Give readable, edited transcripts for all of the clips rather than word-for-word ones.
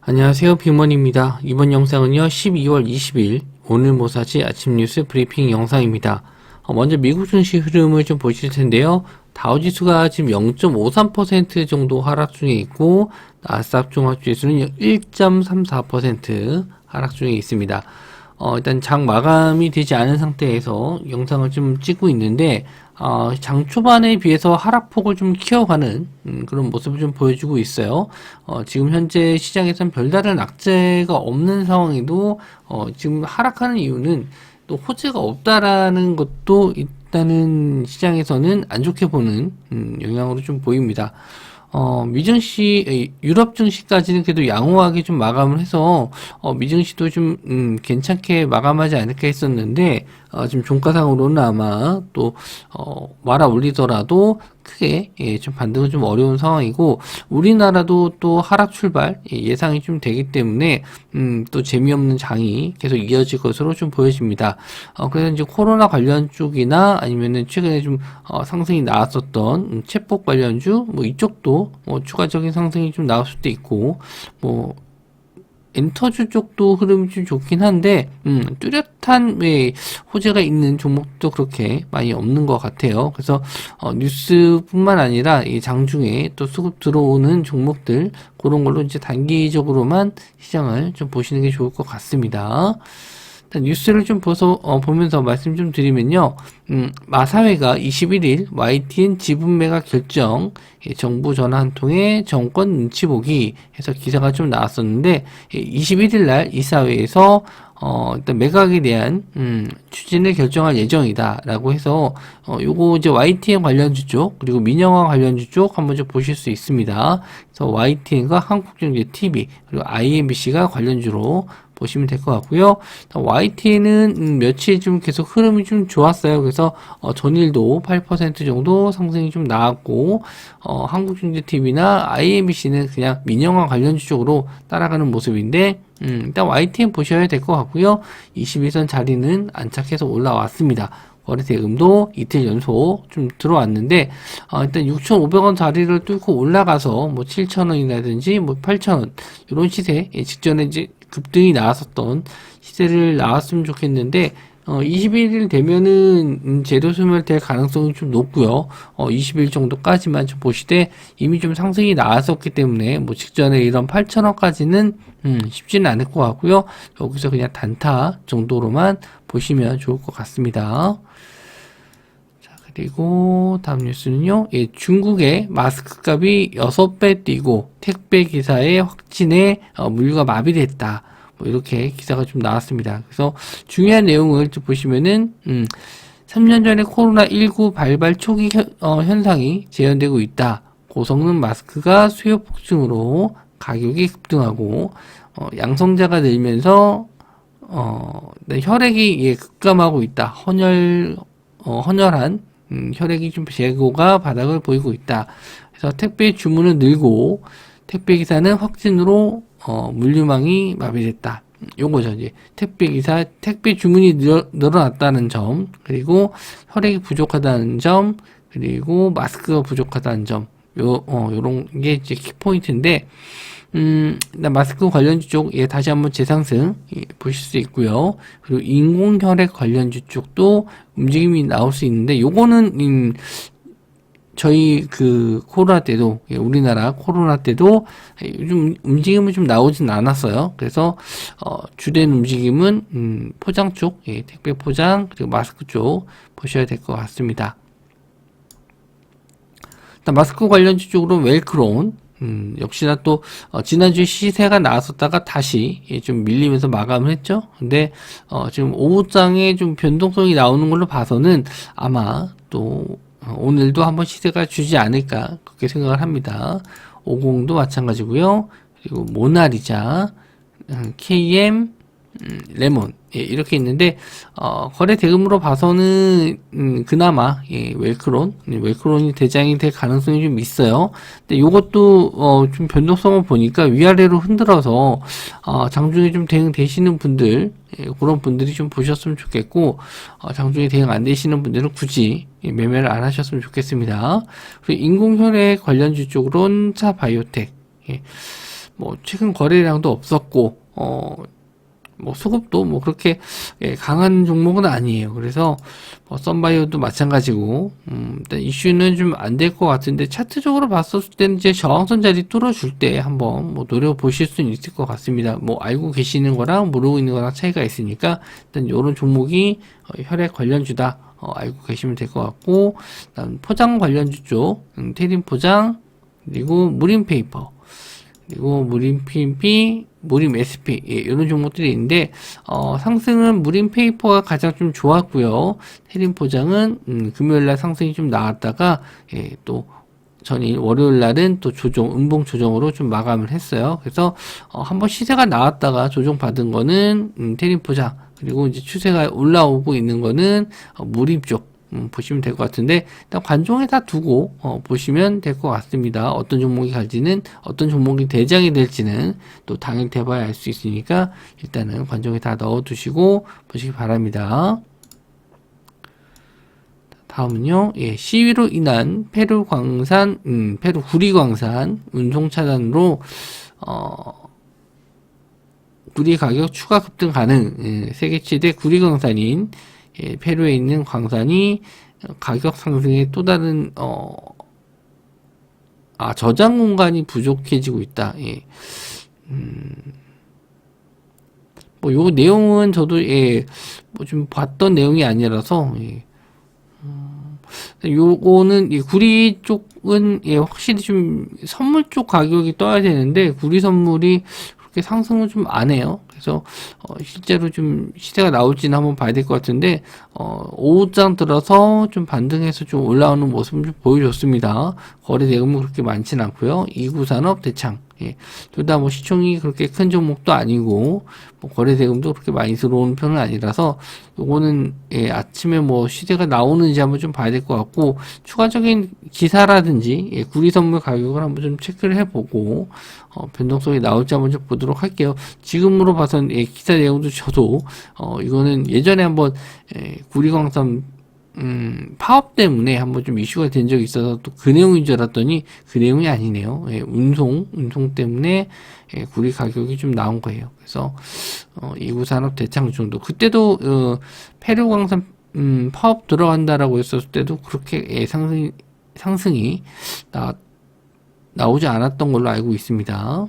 안녕하세요, 빅먼입니다. 이번 영상은요 12월 20일 오늘 모사지 아침 뉴스 브리핑 영상입니다. 먼저 미국 증시 흐름을 좀 보실 텐데요. 다우지수가 지금 0.53% 정도 하락 중에 있고 나스닥 종합지수는 1.34% 하락 중에 있습니다. 일단 장 마감이 되지 않은 상태에서 영상을 좀 찍고 있는데 장 초반에 비해서 하락폭을 좀 키워가는 그런 모습을 좀 보여주고 있어요. 지금 현재 시장에선 별다른 악재가 없는 상황에도 지금 하락하는 이유는 또 호재가 없다라는 것도 일단은 시장에서는 안 좋게 보는 영향으로 좀 보입니다. 유럽 증시까지는 그래도 양호하게 좀 마감을 해서, 미증시도 좀, 괜찮게 마감하지 않을까 했었는데, 지금 종가상으로는 아마 또, 말아 올리더라도 크게, 좀 반등은 좀 어려운 상황이고, 우리나라도 또 하락 출발 예상이 좀 되기 때문에, 또 재미없는 장이 계속 이어질 것으로 좀 보여집니다. 그래서 이제 코로나 관련 쪽이나 아니면은 최근에 좀, 상승이 나왔었던 챗봇 관련주, 뭐 이쪽도 추가적인 상승이 좀 나올 수도 있고, 엔터주 쪽도 흐름이 좀 좋긴 한데, 뚜렷한 호재가 있는 종목도 그렇게 많이 없는 것 같아요. 그래서, 뉴스뿐만 아니라 이 장중에 또 수급 들어오는 종목들, 그런 걸로 이제 단기적으로만 시장을 좀 보시는 게 좋을 것 같습니다. 일단 뉴스를 좀 보면서 말씀 좀 드리면요. 마사회가 21일 YTN 지분 매각 결정, 정부 전화 한 통에 정권 눈치 보기 해서 기사가 좀 나왔었는데, 21일 날 이사회에서 일단 매각에 대한 추진을 결정할 예정이다라고 해서 요거 이제 YTN 관련주 쪽 그리고 민영화 관련주 쪽 한번 좀 보실 수 있습니다. 그래서 YTN과 한국경제TV 그리고 IMBC가 관련주로 보시면 될 것 같고요. YTN은 며칠 좀 계속 흐름이 좀 좋았어요. 그래서 전일도 8% 정도 상승이 좀 나왔고 한국경제TV나 IMBC는 그냥 민영화 관련주 쪽으로 따라가는 모습인데 일단 YTN 보셔야 될 것 같고요. 21선 자리는 안착해서 올라왔습니다. 거래 대금도 이틀 연속 좀 들어왔는데 일단 6,500원 자리를 뚫고 올라가서 뭐 7,000원이라든지 뭐 8,000원 이런 시세 직전에 이제 급등이 나왔었던 시세를 나왔으면 좋겠는데 21일 되면은 재료 소멸될 가능성이 좀 높고요. 20일 정도까지만 좀 보시되 이미 좀 상승이 나왔었기 때문에 뭐 직전에 이런 8,000원까지는 쉽지는 않을 것 같고요. 여기서 그냥 단타 정도로만 보시면 좋을 것 같습니다. 자, 그리고 다음 뉴스는요. 중국의 마스크 값이 6배 뛰고 택배 기사의 확진에 물류가 마비됐다. 뭐 이렇게 기사가 좀 나왔습니다. 그래서 중요한 내용을 좀 보시면은 3년 전에 코로나19 발발 초기 현상이 재현되고 있다. 고성능 마스크가 수요 폭증으로 가격이 급등하고 양성자가 늘면서 혈액이 급감하고 있다. 헌혈한 혈액이 좀 재고가 바닥을 보이고 있다. 그래서 택배 주문은 늘고 택배 기사는 확진으로 물류망이 마비됐다. 요거죠. 이제 택배 주문이 늘어났다는 점, 그리고 혈액이 부족하다는 점, 그리고 마스크가 부족하다는 점, 요런 게 이제 키포인트인데, 마스크 관련주 쪽, 다시 한번 재상승, 보실 수 있고요. 그리고 인공혈액 관련주 쪽도 움직임이 나올 수 있는데, 요거는, 저희 코로나 때도 우리나라 코로나 때도 요즘 움직임은 좀 나오진 않았어요. 그래서 주된 움직임은 포장 쪽, 택배 포장 그리고 마스크 쪽 보셔야 될 것 같습니다. 일단 마스크 관련주 쪽으로 웰크론 역시나 또 지난주에 시세가 나왔었다가 다시 좀 밀리면서 마감을 했죠. 근데 지금 오후장에 좀 변동성이 나오는 걸로 봐서는 아마 또 오늘도 한번 시세가 주지 않을까 그렇게 생각을 합니다. 50도 마찬가지고요. 그리고 모나리자, KM, 레몬 이렇게 있는데 거래 대금으로 봐서는 그나마 웰크론이 대장이 될 가능성이 좀 있어요. 근데 요것도 좀 변동성을 보니까 위아래로 흔들어서 장중에 좀 대응 되시는 분들 그런 분들이 좀 보셨으면 좋겠고 장중에 대응 안 되시는 분들은 굳이 매매를 안 하셨으면 좋겠습니다. 그리고 인공혈액 관련주 쪽으로는 차 바이오텍 뭐 최근 거래량도 없었고 뭐 수급도 뭐 그렇게 강한 종목은 아니에요. 그래서 뭐 썬바이오도 마찬가지고 일단 이슈는 좀 안 될 것 같은데 차트적으로 봤었을 때는 이제 저항선 자리 뚫어줄 때 한번 뭐 노려보실 수는 있을 것 같습니다. 뭐 알고 계시는 거랑 모르고 있는 거랑 차이가 있으니까 일단 이런 종목이 혈액 관련주다 알고 계시면 될 것 같고, 그다음 포장 관련주 쪽 테린 포장, 그리고 무림 페이퍼, 그리고 무림 PMP, 무림 SP, 이런 종목들이 있는데 상승은 무림 페이퍼가 가장 좀 좋았고요. 테린 포장은 금요일날 상승이 좀 나왔다가 또 전일 월요일날은 또 음봉 조정으로 좀 마감을 했어요. 그래서 한번 시세가 나왔다가 조정 받은 거는 테린 포장, 그리고 이제 추세가 올라오고 있는 거는 무림 쪽 보시면 될 것 같은데, 일단 관종에 다 두고 보시면 될 것 같습니다. 어떤 종목이 갈지는, 어떤 종목이 대장이 될지는 또 당일 돼봐야 알 수 있으니까 일단은 관종에 다 넣어 두시고 보시기 바랍니다. 다음은요, 시위로 인한 페루 구리광산 운송 차단으로 구리 가격 추가 급등 가능. 세계 최대 구리광산인 페루에 있는 광산이 가격 상승에 또 다른 저장 공간이 부족해지고 있다. 뭐 요 내용은 저도 뭐 좀 봤던 내용이 아니라서 요거는 구리 쪽은 확실히 좀 선물 쪽 가격이 떠야 되는데 구리 선물이 그렇게 상승을 좀 안 해요. 그래서 실제로 좀 시세가 나올지는 한번 봐야 될 것 같은데 오후장 들어서 좀 반등해서 좀 올라오는 모습을 좀 보여줬습니다. 거래 대금은 그렇게 많지는 않고요. 이구산업, 대창 둘 다 뭐 시총이 그렇게 큰 종목도 아니고 뭐 거래 대금도 그렇게 많이 들어오는 편은 아니라서 요거는 아침에 뭐 시세가 나오는지 한번 좀 봐야 될 것 같고, 추가적인 기사라든지 구리 선물 가격을 한번 좀 체크를 해보고 변동성이 나올지 한번 좀 보도록 할게요. 지금으로 봐선 기사 내용도 저도 이거는 예전에 한번 구리광산 파업 때문에 한번 좀 이슈가 된 적이 있어서 또 그 내용인 줄 알았더니 그 내용이 아니네요. 운송 때문에 구리 가격이 좀 나온 거예요. 그래서 이구산업 대창 정도, 그때도 페루광산 파업 들어간다라고 했었을 때도 그렇게 상승이 나오지 않았던 걸로 알고 있습니다.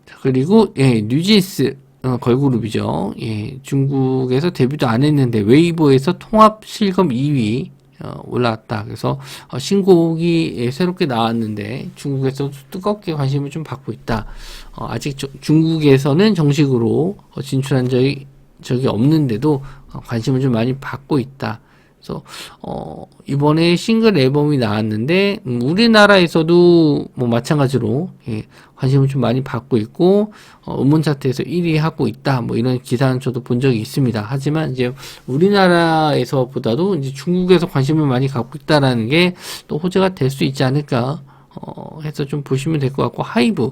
자, 그리고 뉴진스 걸그룹이죠. 중국에서 데뷔도 안 했는데 웨이보에서 통합 실검 2위 올라왔다. 그래서 신곡이 새롭게 나왔는데 중국에서 뜨겁게 관심을 좀 받고 있다. 아직 중국에서는 정식으로 진출한 적이 없는데도 관심을 좀 많이 받고 있다. 그래서 이번에 싱글 앨범이 나왔는데 우리나라에서도 뭐 마찬가지로 관심을 좀 많이 받고 있고 음원 차트에서 1위 하고 있다, 뭐 이런 기사는 저도 본 적이 있습니다. 하지만 이제 우리나라에서보다도 이제 중국에서 관심을 많이 갖고 있다라는 게 또 호재가 될 수 있지 않을까 해서 좀 보시면 될 것 같고, 하이브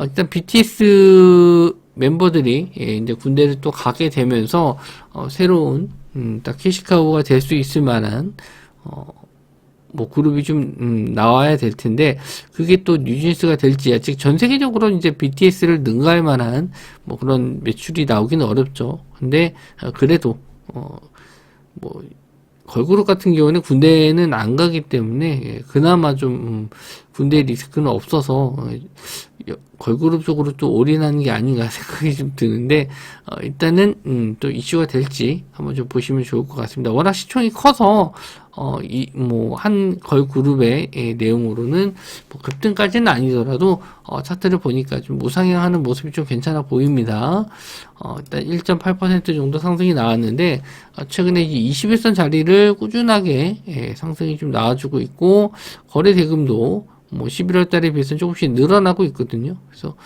일단 BTS 멤버들이 이제 군대를 또 가게 되면서 새로운 딱 캐시카우가 될 수 있을 만한 뭐 그룹이 좀 나와야 될 텐데, 그게 또 뉴진스가 될지, 아직 전 세계적으로 이제 BTS를 능가할 만한 뭐 그런 매출이 나오기는 어렵죠. 근데 그래도 뭐 걸그룹 같은 경우는 군대는 안 가기 때문에 그나마 좀 군대 리스크는 없어서 걸그룹 쪽으로 또 올인하는 게 아닌가 생각이 좀 드는데, 일단은 또 이슈가 될지 한번 좀 보시면 좋을 것 같습니다. 워낙 시총이 커서 한 걸그룹의 내용으로는 뭐 급등까지는 아니더라도 차트를 보니까 좀 무상향하는 모습이 좀 괜찮아 보입니다. 일단 1.8% 정도 상승이 나왔는데 최근에 이제 21선 자리를 꾸준하게 상승이 좀 나와주고 있고, 거래 대금도 뭐 11월 달에 비해서 조금씩 늘어나고 있거든요. 그래서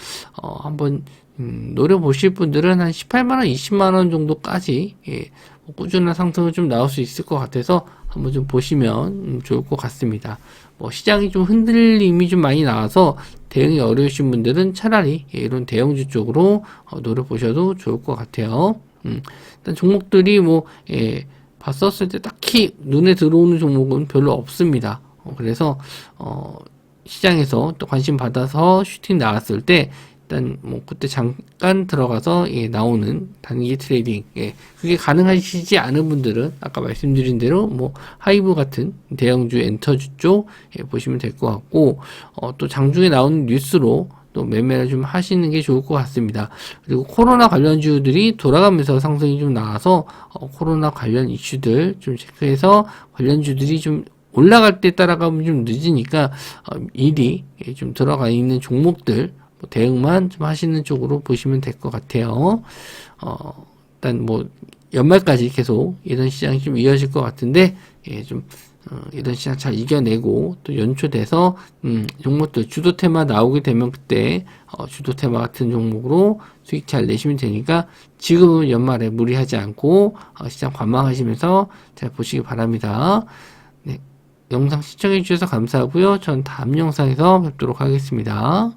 한번 노려보실 분들은 한 18만원, 20만원 정도까지 뭐 꾸준한 상승을 좀 나올 수 있을 것 같아서 한번 좀 보시면 좋을 것 같습니다. 뭐 시장이 좀 흔들림이 좀 많이 나와서 대응이 어려우신 분들은 차라리 이런 대형주 쪽으로 노려보셔도 좋을 것 같아요. 일단 종목들이 봤었을 때 딱히 눈에 들어오는 종목은 별로 없습니다. 그래서 시장에서 또 관심 받아서 슈팅 나왔을 때 일단 뭐 그때 잠깐 들어가서 나오는 단기 트레이딩, 그게 가능하시지 않은 분들은 아까 말씀드린 대로 뭐 하이브 같은 대형주 엔터주 쪽 보시면 될 것 같고, 또 장중에 나오는 뉴스로 또 매매를 좀 하시는 게 좋을 것 같습니다. 그리고 코로나 관련주들이 돌아가면서 상승이 좀 나와서 코로나 관련 이슈들 좀 체크해서 관련주들이 좀 올라갈 때 따라가면 좀 늦으니까 일이 좀 들어가 있는 종목들 대응만 좀 하시는 쪽으로 보시면 될 것 같아요. 일단 뭐 연말까지 계속 이런 시장이 좀 이어질 것 같은데, 이런 시장 잘 이겨내고 또 연초돼서 종목들 주도 테마 나오게 되면 그때 주도 테마 같은 종목으로 수익 잘 내시면 되니까 지금은 연말에 무리하지 않고 시장 관망하시면서 잘 보시기 바랍니다. 네, 영상 시청해 주셔서 감사하고요. 전 다음 영상에서 뵙도록 하겠습니다.